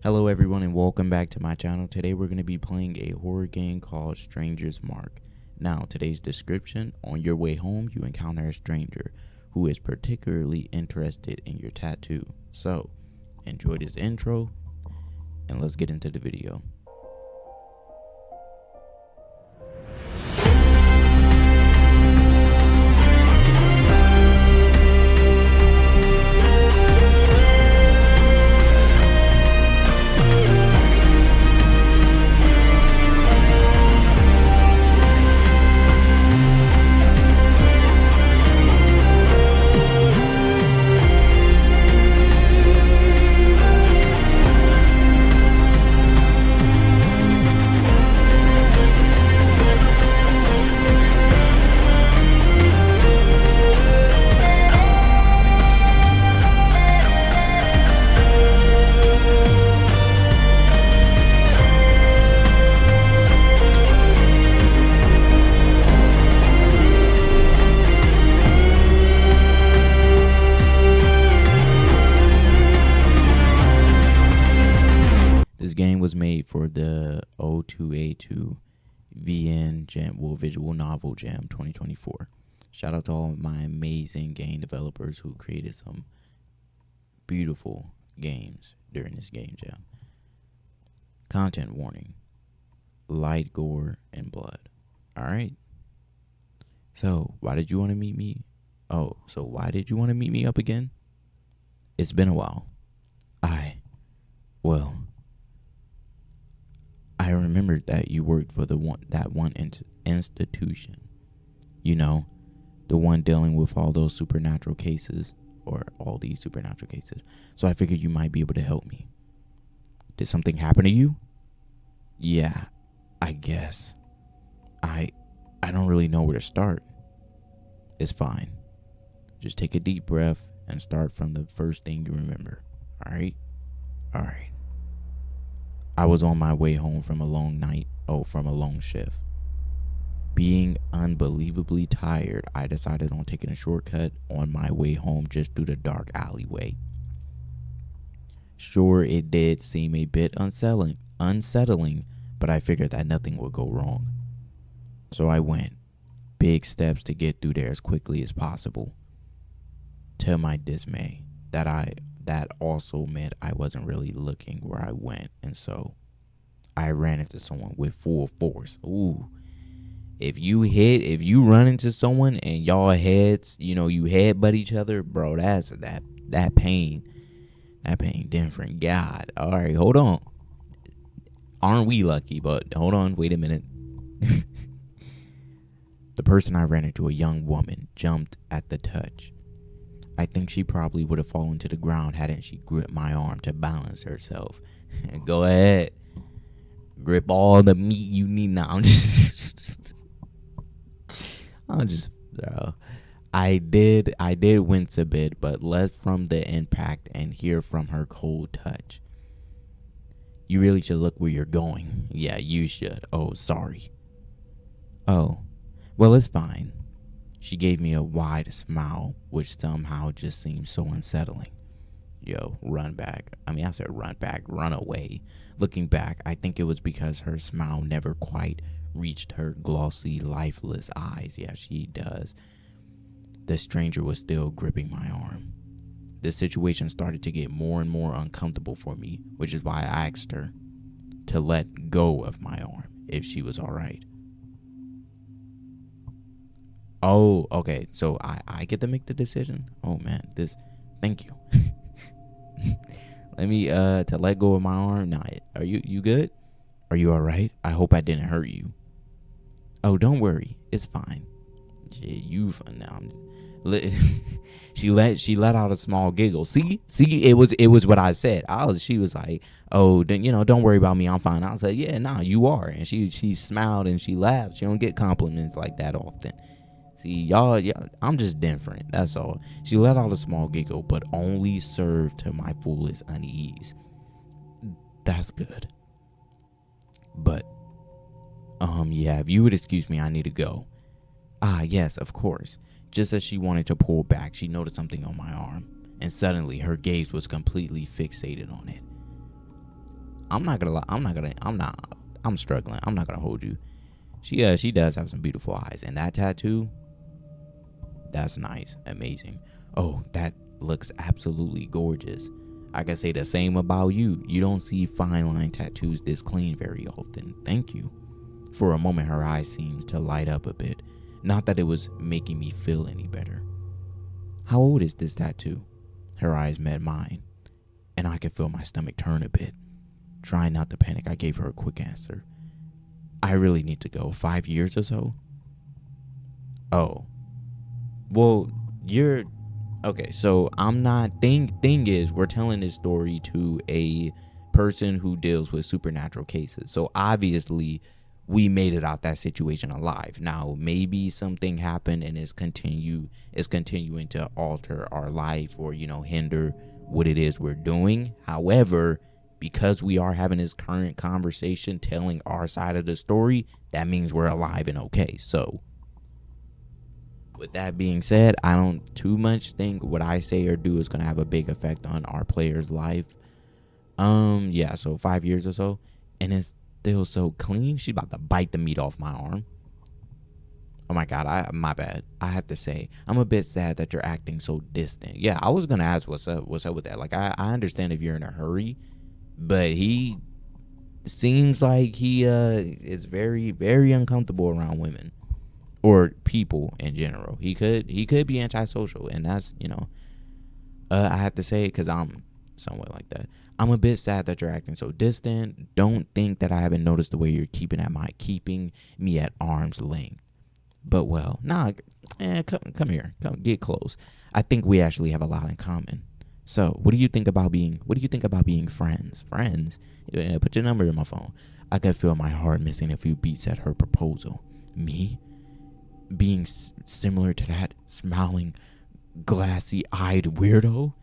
Hello everyone and welcome back to my channel. Today we're going to be playing a horror game called Stranger's Mark. Now today's description: on your way home you encounter a stranger who is particularly interested in your tattoo. So enjoy this intro and let's get into the video. This game was made for the O2A2 VN Jam, Visual Novel Jam 2024. Shout out to all of my amazing game developers who created some beautiful games during this game jam. Content warning: light gore and blood. Alright. So, why did you want to meet me? Why did you want to meet me up again? It's been a while. I remembered that you worked for that one institution. You know, the one dealing with all those supernatural cases, or all these supernatural cases. So I figured you might be able to help me. Did something happen to you? Yeah, I guess. I don't really know where to start. It's fine. Just take a deep breath and start from the first thing you remember. Alright? Alright. I was on my way home from a long shift. Being unbelievably tired, I decided on taking a shortcut on my way home just through the dark alleyway. Sure, it did seem a bit unsettling, but I figured that nothing would go wrong. So I went. Big steps to get through there as quickly as possible. To my dismay, that also meant I wasn't really looking where I went, and so I ran into someone with full force. Ooh. If you run into someone and y'all heads, you headbutt each other, bro, that pain different. God. Alright, hold on. Aren't we lucky? But hold on, wait a minute. The person I ran into, a young woman, jumped at the touch. I think she probably would have fallen to the ground hadn't she gripped my arm to balance herself. Go ahead. Grip all the meat you need. Now I did wince a bit, but less from the impact and hear from her cold touch. You really should look where you're going. Yeah, you should. Oh, sorry. Oh, well, it's fine. She gave me a wide smile, which somehow just seemed so unsettling. Yo, run back. I said run back, run away. Looking back, I think it was because her smile never quite reached her glossy, lifeless eyes. Yeah, she does. The stranger was still gripping my arm. The situation started to get more and more uncomfortable for me, which is why I asked her to let go of my arm if she was all right. Oh, okay. So I get to make the decision. Oh man, thank you. Let me to let go of my arm. Nah, are you good? Are you all right? I hope I didn't hurt you. Oh, don't worry. It's fine. Yeah, you fun now. She let out a small giggle. See, it was what I said. She was like, oh, don't worry about me. I'm fine. I was like, yeah, nah, you are. And she smiled and she laughed. She don't get compliments like that often. See, y'all, I'm just different. That's all. She let out a small giggle, but only served to my fullest unease. That's good. But, yeah, if you would excuse me, I need to go. Ah, yes, of course. Just as she wanted to pull back, she noticed something on my arm, and suddenly her gaze was completely fixated on it. I'm not gonna lie. I'm struggling. I'm not gonna hold you. She does have some beautiful eyes, and that tattoo, that's nice, amazing. Oh, that looks absolutely gorgeous. I can say the same about you. You don't see fine line tattoos this clean very often. Thank you. For a moment, her eyes seemed to light up a bit. Not that it was making me feel any better. How old is this tattoo? Her eyes met mine, and I could feel my stomach turn a bit. Trying not to panic, I gave her a quick answer. I really need to go. 5 years or so? Oh. Well, you're... Okay, so I'm not... Thing is, we're telling this story to a person who deals with supernatural cases. So obviously, we made it out that situation alive. Now, maybe something happened and is continuing to alter our life or, hinder what it is we're doing. However, because we are having this current conversation, telling our side of the story, that means we're alive and okay. So, with that being said, I don't too much think what I say or do is going to have a big effect on our player's life. Yeah, so 5 years or so, and it's still so clean. She's about to bite the meat off my arm. Oh my God, my bad. I have to say, I'm a bit sad that you're acting so distant. Yeah, I was going to ask what's up with that. Like, I understand if you're in a hurry, but he seems like he is very, very uncomfortable around women or people in general. He could be antisocial, and that's, I have to say it because I'm somewhat like that. I'm a bit sad that you're acting so distant. Don't think that I haven't noticed the way you're keeping me at arm's length. But well, come here, come get close. I think we actually have a lot in common. So, what do you think about being friends? Friends? Yeah, put your number in my phone. I could feel my heart missing a few beats at her proposal. Me? Being similar to that smiling, glassy-eyed weirdo?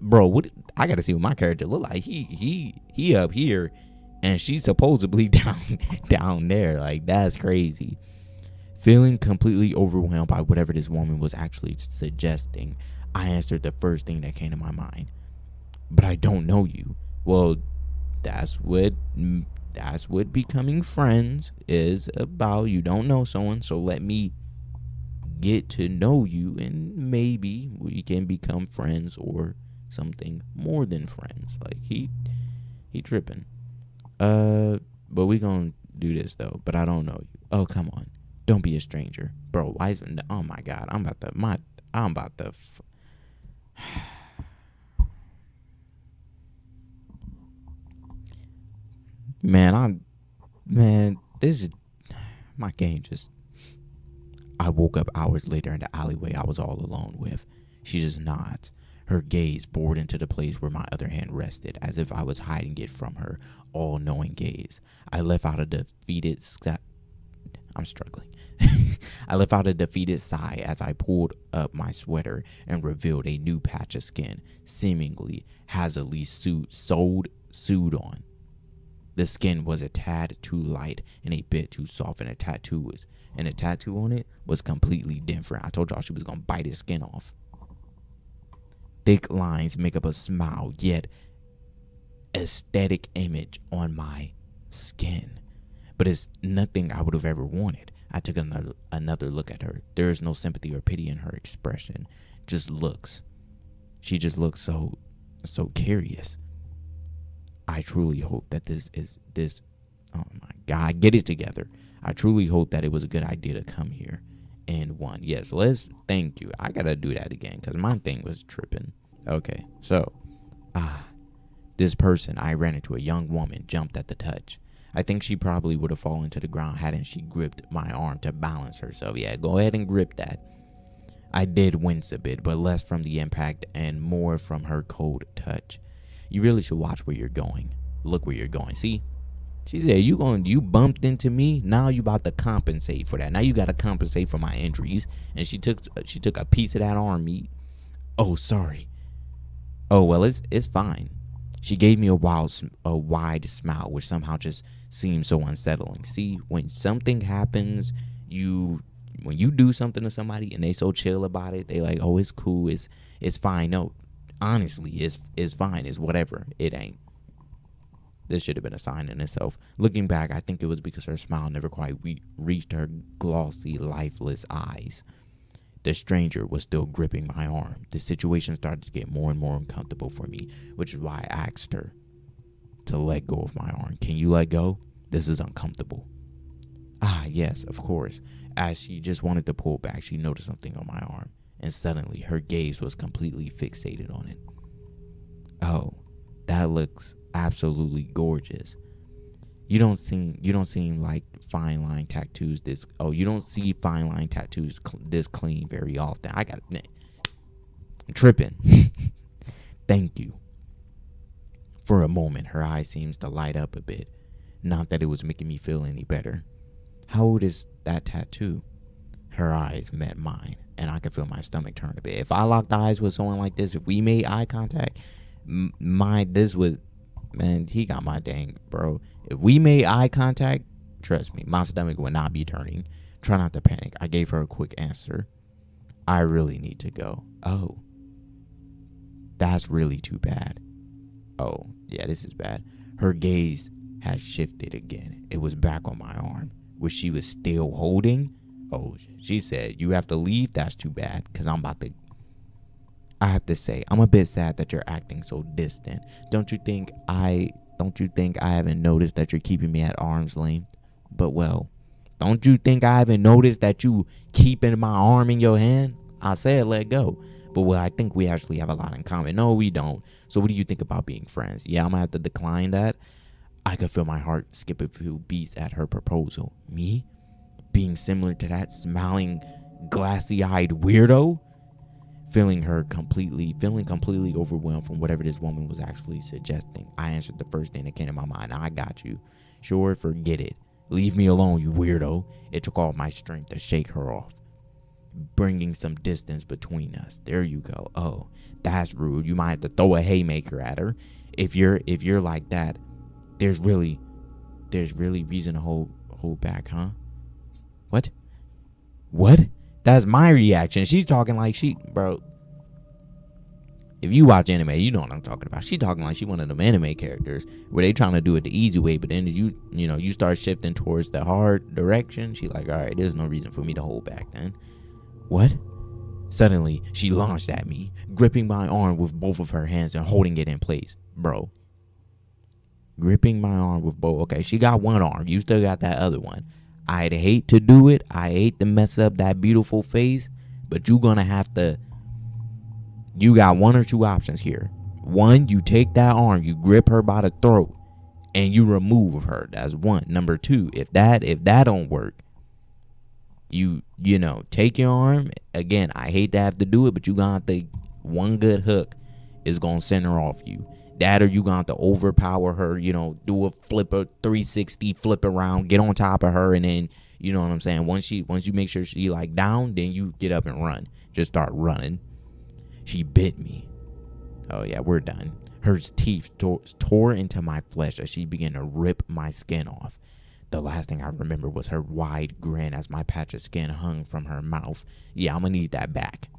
Bro, what? I gotta see what my character look like. He up here, and she's supposedly down there. Like, that's crazy. Feeling completely overwhelmed by whatever this woman was actually suggesting, I answered the first thing that came to my mind. But I don't know you. Well, that's what becoming friends is about. You don't know someone, so let me get to know you, and maybe we can become friends or something more than friends. Like, he tripping. But we gonna do this though. But I don't know you. Oh, come on. Don't be a stranger, bro. Why is? Oh my God, I'm about to. Man, this is my game. I woke up hours later in the alleyway I was all alone with. She just nods, her gaze bored into the place where my other hand rested, as if I was hiding it from her all-knowing gaze. I left out a defeated I'm struggling. I let out a defeated sigh as I pulled up my sweater and revealed a new patch of skin, seemingly hazardly sewed on. The skin was a tad too light and a bit too soft, and the tattoo on it was completely different. I told y'all she was gonna bite his skin off. Thick lines make up a smile, yet aesthetic image on my skin. But it's nothing I would have ever wanted. I took another look at her. There is no sympathy or pity in her expression. Just looks. She just looks so curious. I truly hope that this. Oh my God, get it together. I truly hope that it was a good idea to come here. And one, yes, thank you. I gotta do that again because my thing was tripping. Okay, so, this person I ran into, a young woman, jumped at the touch. I think she probably would have fallen to the ground hadn't she gripped my arm to balance herself. Yeah, go ahead and grip that. I did wince a bit, but less from the impact and more from her cold touch. You really should watch where you're going. Look where you're going. See? She said, you bumped into me. Now you about to compensate for that. Now you got to compensate for my injuries. And she took a piece of that arm meat. Oh, sorry. Oh, well, it's fine. She gave me a wide smile, which somehow just seemed so unsettling. See, when something happens, when you do something to somebody and they so chill about it, they like, oh, it's cool, it's fine. No, honestly, it's fine. It's whatever. It ain't. This should have been a sign in itself. Looking back, I think it was because her smile never quite reached her glossy, lifeless eyes. The stranger was still gripping my arm. The situation started to get more and more uncomfortable for me, which is why I asked her to let go of my arm. Can you let go? This is uncomfortable. Ah, yes, of course. As she just wanted to pull back, she noticed something on my arm, and suddenly her gaze was completely fixated on it. Oh, that looks absolutely gorgeous. You don't seem like fine line tattoos this. Oh, you don't see fine line tattoos this clean very often. I'm tripping. Thank you. For a moment, her eye seems to light up a bit. Not that it was making me feel any better. How old is that tattoo? Her eyes met mine, and I could feel my stomach turn a bit. If I locked eyes with someone like this, if we made eye contact, he got my dang, bro. If we made eye contact, trust me, my stomach would not be turning. Try not to panic. I gave her a quick answer. I really need to go. Oh, that's really too bad. Oh, yeah, this is bad. Her gaze had shifted again. It was back on my arm, which she was still holding. Oh, she said, you have to leave. That's too bad, because I have to say, I'm a bit sad that you're acting so distant. Don't you think I haven't noticed that you're keeping me at arm's length? But well, don't you think I haven't noticed that you keeping my arm in your hand? I said let go. But well, I think we actually have a lot in common. No, we don't. So what do you think about being friends? Yeah, I'm gonna have to decline that. I could feel my heart skip a few beats at her proposal. Me? Being similar to that smiling, glassy-eyed weirdo? Feeling completely overwhelmed from whatever this woman was actually suggesting. I answered the first thing that came to my mind. I got you. Sure, forget it. Leave me alone, you weirdo. It took all my strength to shake her off, bringing some distance between us. There you go. Oh, that's rude. You might have to throw a haymaker at her. If you're like that, there's really reason to hold back, huh? What? That's my reaction. She's talking like bro. If you watch anime, you know what I'm talking about. She talking like she one of them anime characters where they trying to do it the easy way, but then you start shifting towards the hard direction. She like, all right, there's no reason for me to hold back then. What? Suddenly, she launched at me, gripping my arm with both of her hands and holding it in place. Bro. Gripping my arm with both. Okay, she got one arm. You still got that other one. I'd hate to do it. I hate to mess up that beautiful face, but you got one or two options here. One, you take that arm, you grip her by the throat, and you remove her. That's one. Number two, if that don't work, you take your arm. Again, I hate to have to do it, but you gonna think one good hook is gonna send her off you. That, or you gonna have to overpower her, do a flipper 360 flip around, get on top of her, and then you know what I'm saying. Once you make sure she like down, then you get up and run. Just start running. She bit me. Oh yeah, we're done. Her teeth tore into my flesh as she began to rip my skin off. The last thing I remember was her wide grin as my patch of skin hung from her mouth. Yeah, I'm gonna need that back.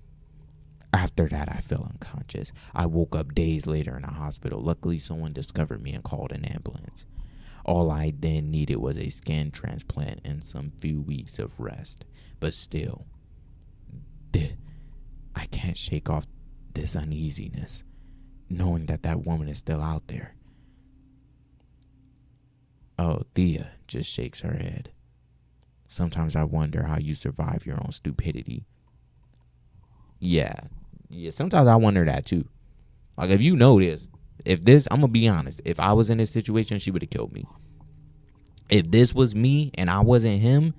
After that, I fell unconscious. I woke up days later in a hospital. Luckily, someone discovered me and called an ambulance. All I then needed was a skin transplant and some few weeks of rest. But still, I can't shake off this uneasiness, knowing that woman is still out there. Oh, Thea just shakes her head. Sometimes I wonder how you survive your own stupidity. Yeah, sometimes I wonder that too. Like, if you know this, I'm gonna be honest, if I was in this situation, she would have killed me. If this was me and I wasn't him,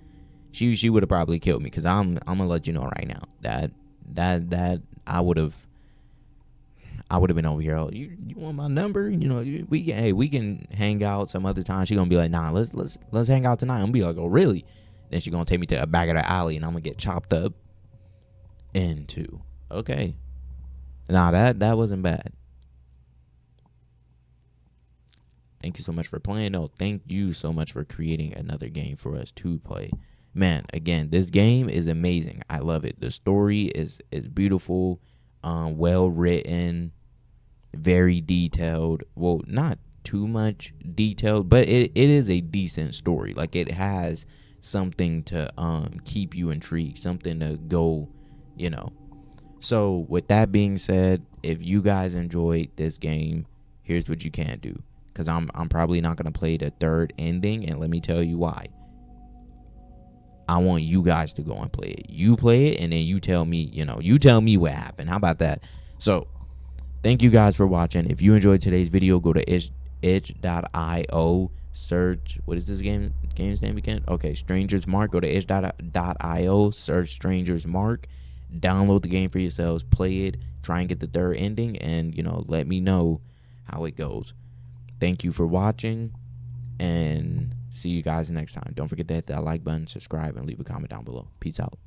she would have probably killed me. Because I'm gonna let you know right now that I would have been over here. Oh, you want my number? We can hang out some other time. She gonna be like, nah, let's hang out tonight. I'm gonna be like, oh really? Then she gonna take me to a back of the alley and I'm gonna get chopped up into. Okay. Nah, that wasn't bad. Thank you so much for playing. No, thank you so much for creating another game for us to play. Man, again, this game is amazing. I love it. The story is beautiful, well written, very detailed. Well, not too much detailed, but it is a decent story. Like, it has something to keep you intrigued, something to go, you know. So with that being said, if you guys enjoyed this game, here's what you can do. Because I'm probably not going to play the third ending, and let me tell you why. I want you guys to go and play it. You play it, and then you tell me, you tell me what happened. How about that? So, thank you guys for watching. If you enjoyed today's video, go to itch.io, search, what is this game's name again? Okay, Stranger's Mark. Go to itch.io, search Stranger's Mark, download the game for yourselves, play it, try and get the third ending, and, let me know how it goes. Thank you for watching, and see you guys next time. Don't forget to hit that like button, subscribe, and leave a comment down below. Peace out.